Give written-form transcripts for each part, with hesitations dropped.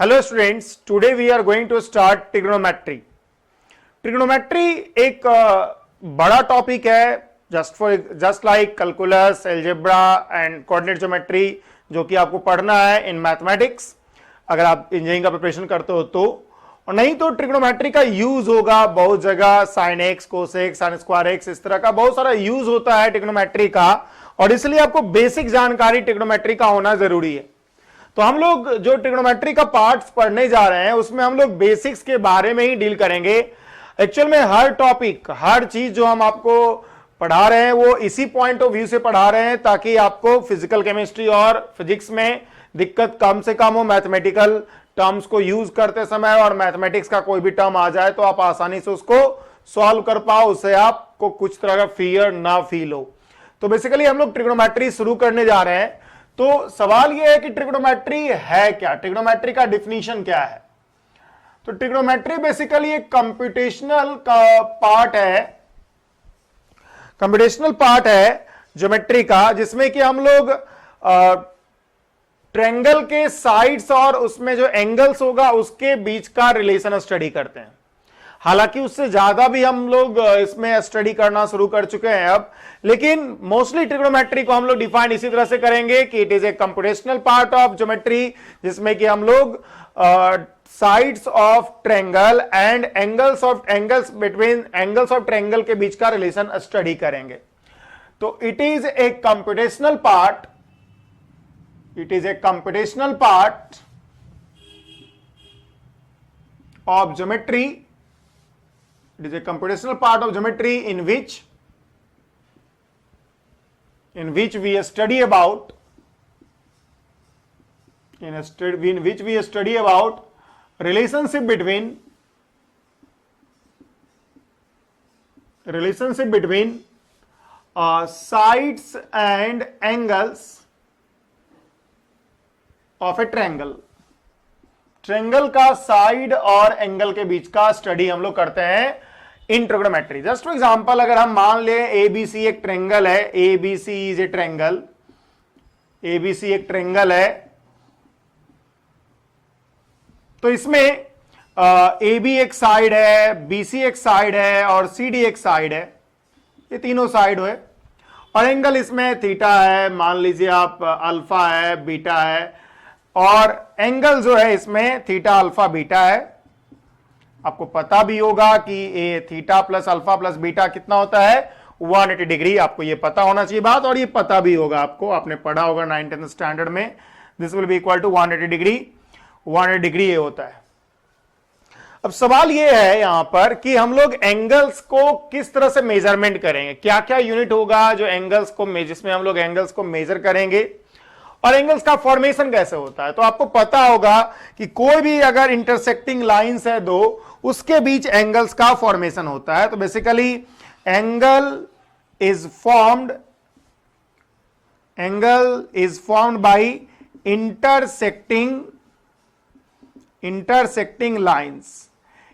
Hello students, today we are going to start trigonometry. Trigonometry एक बड़ा topic है, just like calculus, algebra and coordinate geometry, जो कि आपको पढ़ना है इन मैथमेटिक्स अगर आप इंजीनियरिंग का प्रिपरेशन करते हो तो। और नहीं तो ट्रिग्नोमेट्री का यूज होगा बहुत जगह, sine x, cos x, sine square x, इस तरह का बहुत सारा यूज होता है ट्रिग्नोमेट्री का, और इसलिए आपको बेसिक जानकारी ट्रिग्नोमेट्री का होना जरूरी है। तो हम लोग जो ट्रिग्नोमेट्री का पार्ट्स पढ़ने जा रहे हैं उसमें हम लोग बेसिक्स के बारे में ही डील करेंगे। एक्चुअल में हर टॉपिक, हर चीज जो हम आपको पढ़ा रहे हैं वो इसी पॉइंट ऑफ व्यू से पढ़ा रहे हैं ताकि आपको फिजिकल केमिस्ट्री और फिजिक्स में दिक्कत कम से कम हो, मैथमेटिकल टर्म्स को यूज करते समय, और मैथमेटिक्स का कोई भी टर्म आ जाए तो आप आसानी से उसको सॉल्व कर पाओ, उससे आपको कुछ तरह का फियर ना फील हो। तो बेसिकली हम लोग ट्रिग्नोमेट्री शुरू करने जा रहे हैं। तो सवाल यह है कि ट्रिग्नोमेट्री है क्या, ट्रिग्नोमेट्री का डिफिनीशन क्या है। तो ट्रिग्नोमेट्री बेसिकली एक कंप्यूटेशनल का पार्ट है, कंप्यूटेशनल पार्ट है ज्योमेट्री का, जिसमें कि हम लोग ट्रायंगल के साइड्स और उसमें जो एंगल्स होगा उसके बीच का रिलेशन स्टडी करते हैं। हालांकि उससे ज्यादा भी हम लोग इसमें स्टडी करना शुरू कर चुके हैं अब, लेकिन मोस्टली ट्रिग्नोमेट्री को हम लोग डिफाइन इसी तरह से करेंगे कि it is a computational part of geometry, जिसमें कि हम लोग sides of triangle and angles between angles of triangle के बीच का रिलेशन स्टडी करेंगे। तो it is a computational part, it is a computational part of geometry, it is a computational part of geometry in which we study about relationship between sides and angles of a triangle। Triangle का side और angle के बीच का study हम लोग करते हैं इन trigonometry. Just for example, अगर हम मान लें एबीसी एक ट्रायंगल है, ABC is a triangle, ABC एक ट्रायंगल है, तो इसमें एबी एक साइड है, बीसी एक साइड है और सीडी एक साइड है, ये तीनों साइड है, और एंगल इसमें थीटा है, मान लीजिए आप अल्फा है, बीटा है, और एंगल जो है इसमें थीटा अल्फा बीटा है। आपको पता भी होगा कि A theta plus alpha plus beta कितना होता है, 180 डिग्री। आपको ये पता होना चाहिए बात, और ये पता भी होगा आपको, आपने पढ़ा होगा 9th स्टैंडर्ड में, this will be equal to 180 degree, 180 degree ये होता है। अब सवाल ये है यहां पर कि हम लोग एंगल्स को किस तरह से मेजरमेंट करेंगे, क्या क्या यूनिट होगा जो एंगल्स को जिसमें हम लोग एंगल्स को मेजर करेंगे, और एंगल्स का फॉर्मेशन कैसे होता है। तो आपको पता होगा कि कोई भी अगर इंटरसेक्टिंग लाइंस है दो, उसके बीच एंगल्स का फॉर्मेशन होता है। तो basically angle is formed by intersecting lines.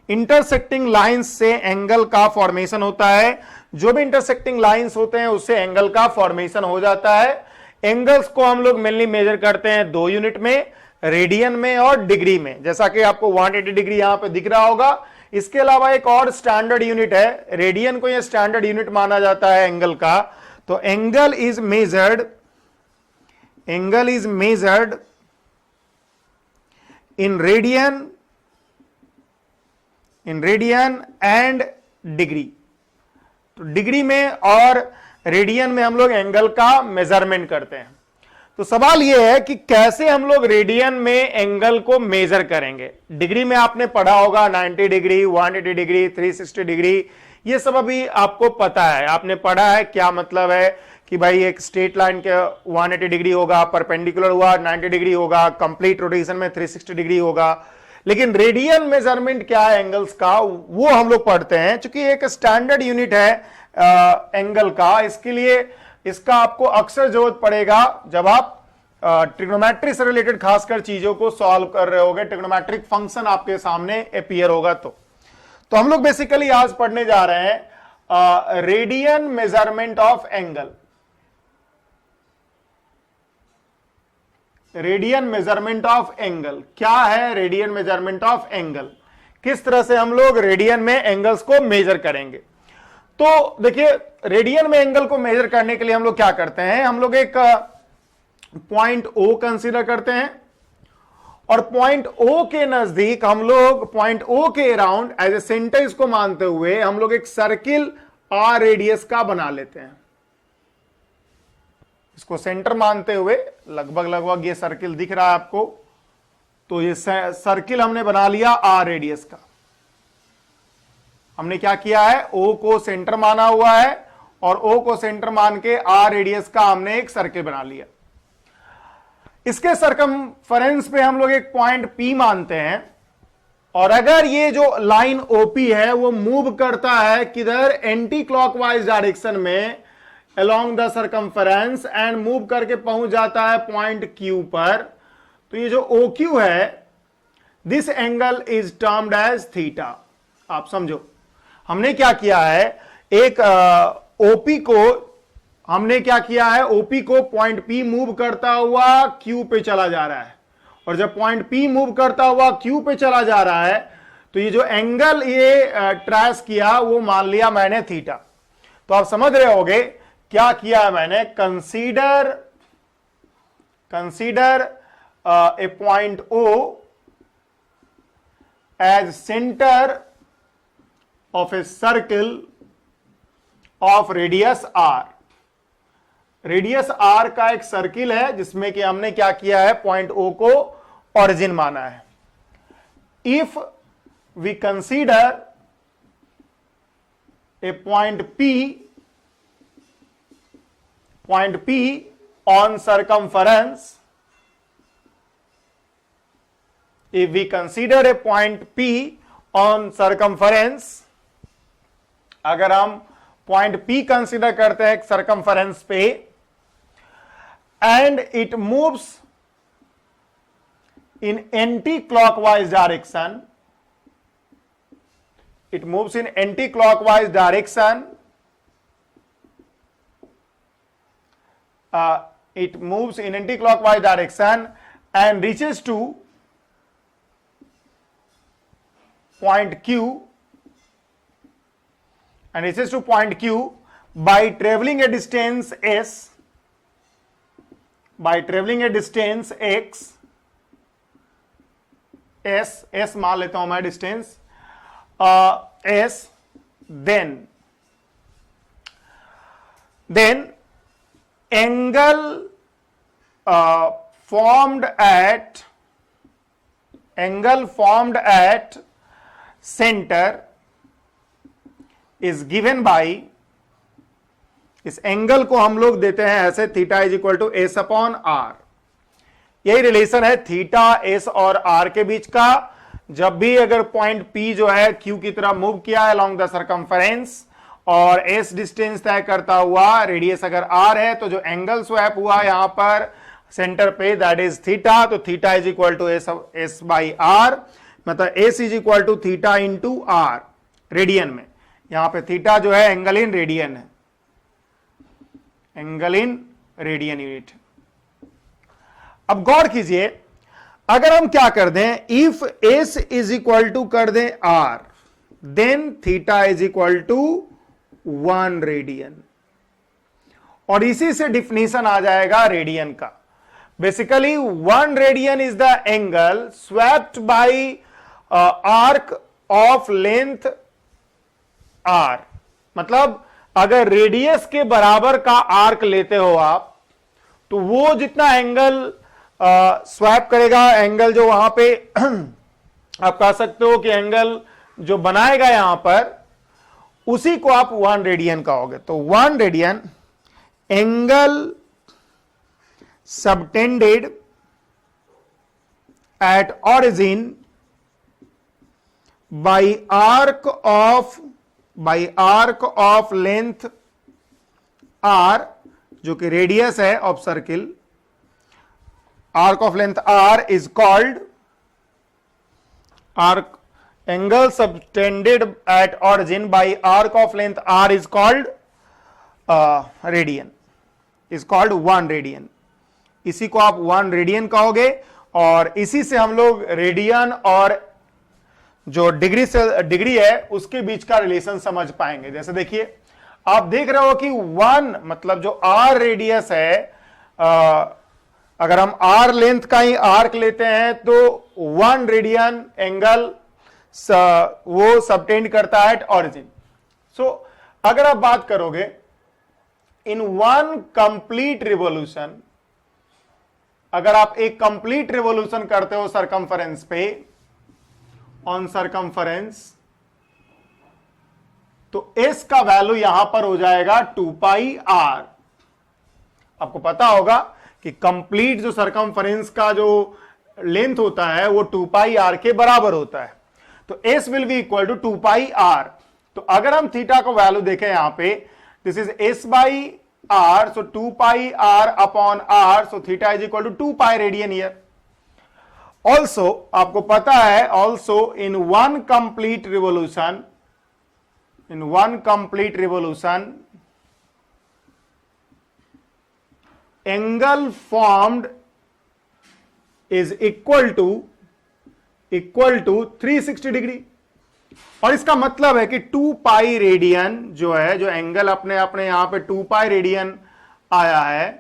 Intersecting lines से एंगल का फॉर्मेशन होता है। जो भी इंटरसेक्टिंग लाइंस होते हैं उससे एंगल का फॉर्मेशन हो जाता है। एंगल्स को हम लोग मेनली मेजर करते हैं दो यूनिट में, रेडियन में और डिग्री में, जैसा कि आपको 180 डिग्री यहां पे दिख रहा होगा। इसके अलावा एक और स्टैंडर्ड यूनिट है, रेडियन को यह स्टैंडर्ड यूनिट माना जाता है एंगल का। तो angle is measured in radian and degree. तो डिग्री में और रेडियन में हम लोग एंगल का मेजरमेंट करते हैं। तो सवाल यह है कि कैसे हम लोग रेडियन में एंगल को मेजर करेंगे। डिग्री में आपने पढ़ा होगा 90 डिग्री, 180 डिग्री, 360 डिग्री, ये सब अभी आपको पता है, आपने पढ़ा है क्या मतलब है कि भाई एक स्ट्रेट लाइन के 180 डिग्री होगा, परपेंडिकुलर हुआ 90 डिग्री होगा, कंप्लीट रोटेशन में 360 डिग्री होगा। लेकिन रेडियन मेजरमेंट क्या है एंगल्स का, वो हम लोग पढ़ते हैं। चूंकि एक स्टैंडर्ड यूनिट है एंगल का, इसके लिए इसका आपको अक्सर जरूरत पड़ेगा जब आप ट्रिग्नोमेट्री से रिलेटेड खासकर चीजों को सॉल्व कर रहे होगे, ट्रिग्नोमेट्रिक फंक्शन आपके सामने अपीयर होगा। तो हम लोग बेसिकली आज पढ़ने जा रहे हैं radian measurement of angle. Radian measurement of angle. क्या है रेडियन मेजरमेंट ऑफ एंगल, किस तरह से हम लोग रेडियन में एंगल्स को मेजर करेंगे। तो देखिए रेडियन में एंगल को मेजर करने के लिए हम लोग क्या करते हैं, हम लोग एक पॉइंट O कंसीडर करते हैं और पॉइंट O के नजदीक हम लोग पॉइंट O के अराउंड एज ए सेंटर इसको मानते हुए हम लोग एक सर्किल R रेडियस का बना लेते हैं। इसको सेंटर मानते हुए लगभग ये सर्किल दिख रहा है आपको, तो ये सर्किल हमने बना लिया R रेडियस का। हमने क्या किया है, O को सेंटर माना हुआ है और O को सेंटर मान के R रेडियस का हमने एक सर्किल बना लिया। इसके सरकमफेरेंस पे हम लोग एक पॉइंट P मानते हैं और अगर ये जो लाइन OP है वो मूव करता है किधर, एंटी क्लॉकवाइज डायरेक्शन में along the circumference and move करके पहुंच जाता है पॉइंट Q पर, तो ये जो OQ है this angle is termed as theta. आप समझो हमने क्या किया है, एक OP को हमने क्या किया है, OP को पॉइंट P मूव करता हुआ Q पे चला जा रहा है और जब पॉइंट P मूव करता हुआ Q पे चला जा रहा है तो ये जो एंगल ये ट्रेस किया वो मान लिया मैंने थीटा। तो आप समझ रहे होगे क्या किया है मैंने, consider a point O as centre of a circle of radius R। Radius R का एक सर्किल है जिसमें कि हमने क्या किया है, पॉइंट O को ओरिजिन माना है। If we consider a point P on circumference, if we consider a point P on circumference, अगर हम पॉइंट P कंसीडर करते हैं सरकमफेरेंस पे and it moves in anti clockwise direction, it moves in anti-clockwise direction, it moves in anti-clockwise direction and reaches to point Q and reaches to point Q by traveling a distance S, by traveling a distance X, S मान लेता हूं मैं distance S, then angle formed at center is given by, इस angle को हम लोग देते हैं ऐसे, theta is equal to S upon R. यही रिलेशन है थीटा एस और आर के बीच का। जब भी अगर पॉइंट P जो है Q की तरफ मूव किया है अलोंग द सरकमफेरेंस और S डिस्टेंस तय करता हुआ, रेडियस अगर R है, तो जो एंगल स्वैप हुआ यहां पर सेंटर पे दैट इज थीटा, तो theta is equal to S by R, मतलब S is equal to theta into R radian में। यहां पे थीटा जो है एंगल इन रेडियन है, एंगल इन रेडियन यूनिट। अब गौर कीजिए, अगर हम क्या कर दें, if S is equal to कर दें R, then theta is equal to 1 radian, और इसी से डिफिनीशन आ जाएगा रेडियन का। Basically 1 radian is the angle swept by arc of length R. मतलब अगर रेडियस के बराबर का आर्क लेते हो आप, तो वो जितना एंगल स्वैप करेगा, एंगल जो वहां पे आप कह सकते हो कि एंगल जो बनाएगा यहां पर, उसी को आप 1 रेडियन कहोगे। तो 1 radian angle subtended at origin by arc of length R, जो कि रेडियस है of circle, arc of length r is called arc, angle subtended at origin by arc of length r is called radian, is called 1 radian। इसी को आप 1 radian कहोगे, और इसी से हम लोग रेडियन और जो डिग्री है उसके बीच का रिलेशन समझ पाएंगे। जैसे देखिए, आप देख रहे हो कि 1 मतलब जो आर रेडियस है, अगर हम आर लेंथ का ही आर्क लेते हैं तो 1 रेडियन एंगल वो सबटेंड करता है एट ऑरिजिन। सो अगर आप बात करोगे इन 1 कंप्लीट रिवॉल्यूशन, अगर आप एक कंप्लीट रिवॉल्यूशन करते हो सरकमफरेंस पे, ऑन सरकमफरेंस, तो एस का वैल्यू यहां पर हो जाएगा 2 पाई आर। आपको पता होगा कि कंप्लीट जो सरकमफरेंस का जो लेंथ होता है वो 2 पाई आर के बराबर होता है, तो S will be equal to 2 pi R. तो अगर हम थीटा को वैल्यू देखें यहां पे, this is S by R, so 2 pi R upon R, so theta is equal to 2 pi radian here. Also आपको पता है, also in 1 complete revolution, in 1 complete revolution, angle formed is equal to 360 degree. और इसका मतलब है कि 2 pi radian जो है, जो एंगल अपने यहां पे 2 पाई रेडियन आया है,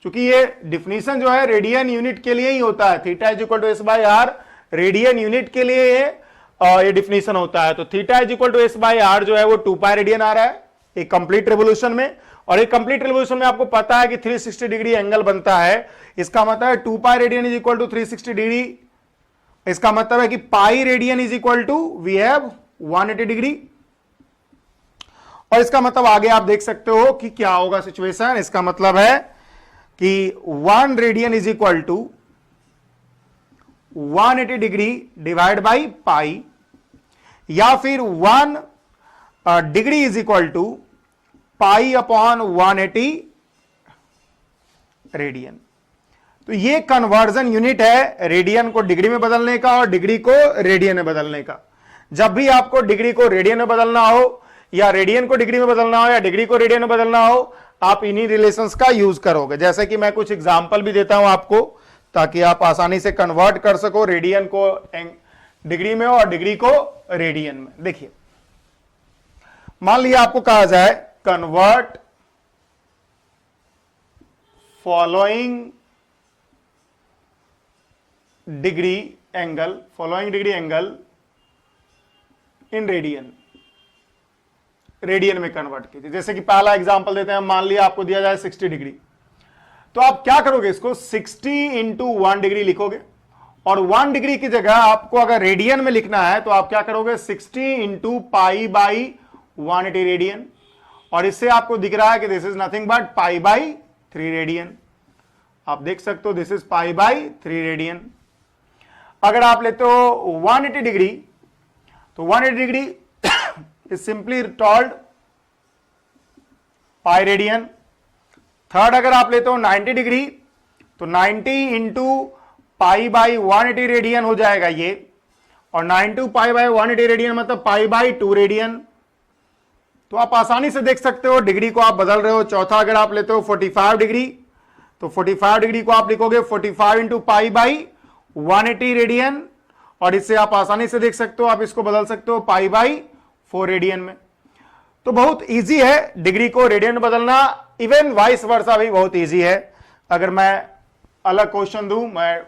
क्योंकि ये डिफिनीशन जो है रेडियन यूनिट के लिए ही होता है, theta is equal to S by R radian unit के लिए ये डिफिनीशन होता है। तो theta is equal to S by R जो है वो 2 पाई रेडियन आ रहा है एक कंप्लीट रिवोल्यूशन में, और एक कंप्लीट रिवोल्यूशन में आपको पता है कि 360 डिग्री एंगल बनता है। इसका मतलब है 2 pi radian is equal to 360 degree. इसका मतलब है कि pi radian is equal to we have 180 degree. और इसका मतलब आगे आप देख सकते हो कि क्या होगा सिचुएशन। इसका मतलब है कि 1 radian is equal to 180 degree divide by pi, या फिर 1 degree is equal to pi upon 180 radian. तो ये कन्वर्जन यूनिट है रेडियन को डिग्री में बदलने का और डिग्री को रेडियन में बदलने का। जब भी आपको डिग्री को रेडियन में बदलना हो, या रेडियन को डिग्री में बदलना हो, या डिग्री को रेडियन में बदलना हो, आप इन्हीं रिलेशंस का यूज करोगे। जैसे कि मैं कुछ एग्जांपल भी देता हूं आपको, ताकि आप आसानी से कन्वर्ट कर सको रेडियन को डिग्री में और डिग्री को रेडियन में। देखिए, मान लिया आपको कहा जाए convert following degree angle in radian में कन्वर्ट कीजिए। जैसे कि पहला एग्जांपल देते हैं, मान लिया आपको दिया जाए 60 डिग्री, तो आप क्या करोगे, इसको 60 इंटू 1 डिग्री लिखोगे, और 1 डिग्री की जगह आपको अगर रेडियन में लिखना है तो आप क्या करोगे 60 इंटू पाई बाई 180 रेडियन, और इससे आपको दिख रहा है कि this is nothing but pi by 3 radian. आप देख सकते हो this is pi by 3 radian. अगर आप लेते हो 180 डिग्री, तो 180 degree is simply told pi radian. Third, अगर आप लेते हो 90 डिग्री, तो 90 इंटू पाई बाई 180 रेडियन हो जाएगा ये, और 90 पाई बाई 180 रेडियन मतलब पाई बाई 2 रेडियन। तो आप आसानी से देख सकते हो डिग्री को आप बदल रहे हो। चौथा, अगर आप लेते हो 45 डिग्री, तो 45 डिग्री को आप लिखोगे 45 इंटू पाई बाई 180 रेडियन, और इससे आप आसानी से देख सकते हो, आप इसको बदल सकते हो पाई बाई 4 रेडियन में। तो बहुत इजी है डिग्री को रेडियन में बदलना। इवन वाइस वर्सा भी बहुत इजी है। अगर मैं अलग क्वेश्चन दूं, मैं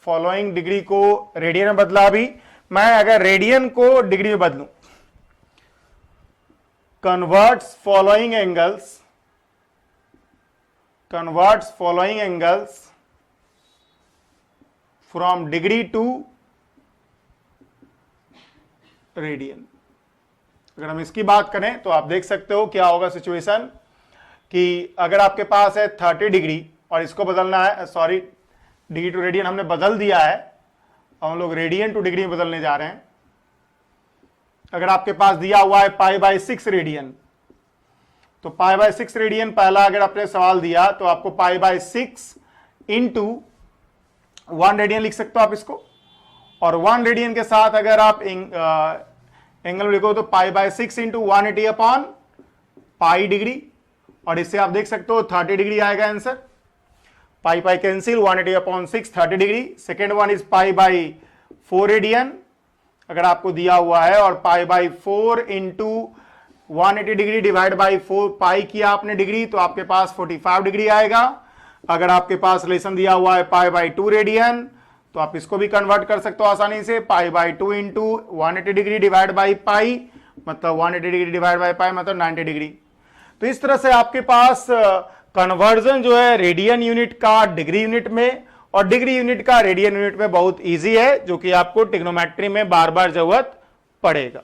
फॉलोइंग डिग्री को रेडियन में बदला, भी मैं अगर रेडियन को डिग्री में बदलूं, converts following angles from degree to radian. अगर हम इसकी बात करें तो आप देख सकते हो क्या होगा सिचुएशन, कि अगर आपके पास है 30 डिग्री और इसको बदलना है, सॉरी डिग्री टू रेडियन हमने बदल दिया है, हम लोग रेडियन टू डिग्री में बदलने जा रहे हैं। अगर आपके पास दिया हुआ है पाई बाई 6 रेडियन, तो पाई बाई 6 रेडियन पहला अगर आपने सवाल दिया तो आपको पाई बाई 6 इंटू 1 रेडियन लिख सकते हो आप इसको, और 1 रेडियन के साथ अगर आप एंगल लिखो तो pi by 6 into 180 upon pi degree, और इससे आप देख सकते हो 30 डिग्री आएगा answer. Pi pi cancel, 180 upon 6 30 degree. Second one is pi by 4 radian अगर आपको दिया हुआ है, और pi by 4 into 180 degree divide by 4 पाई किया आपने डिग्री तो आपके पास 45 डिग्री आएगा। अगर आपके पास रिलेशन दिया हुआ है पाई बाई 2 रेडियन तो आप इसको भी कन्वर्ट कर सकते हो आसानी से, pi by 2 into 180 degree divide by पाई मतलब 180 डिग्री डिवाइड बाई पाई मतलब 90 डिग्री। तो इस तरह से आपके पास कन्वर्जन जो है रेडियन यूनिट का डिग्री यूनिट में और डिग्री यूनिट का रेडियन यूनिट में बहुत इजी है, जो कि आपको ट्रिग्नोमेट्री में बार बार जरूरत पड़ेगा।